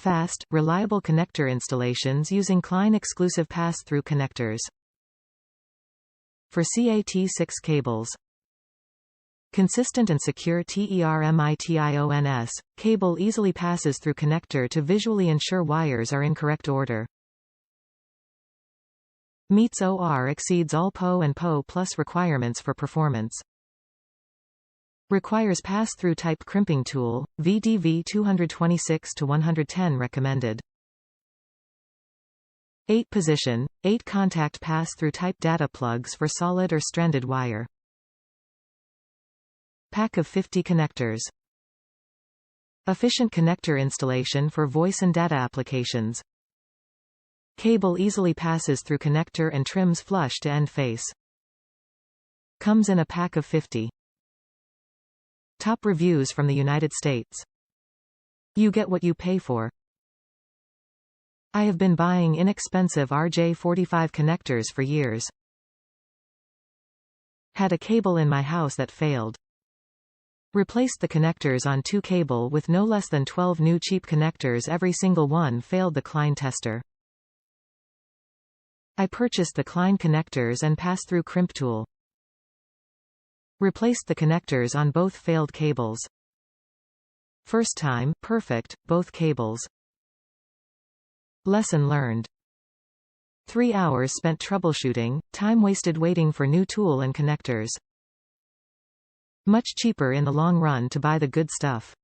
fast, reliable connector installations using Klein exclusive pass-through connectors. For CAT6 cables. Consistent and secure termitions. Cable easily passes through connector to visually ensure wires are in correct order. Meets or exceeds all PO and PO plus requirements for performance. Requires pass-through type crimping tool, VDV826-703 recommended. 8 position, 8 contact pass-through type data plugs for solid or stranded wire. Pack of 50 connectors. Efficient connector installation for voice and data applications. Cable easily passes through connector and trims flush to end face. Comes in a pack of 50. Top reviews from the United States. You get what you pay for. I have been buying inexpensive RJ45 connectors for years. Had a cable in my house that failed. Replaced the connectors on 2 cable with no less than 12 new cheap connectors. Every single one failed the Klein tester. I purchased the Klein connectors and pass-through crimp tool. Replaced the connectors on both failed cables. First time, perfect, both cables. Lesson learned. 3 hours spent troubleshooting, time wasted waiting for new tool and connectors. Much cheaper in the long run to buy the good stuff.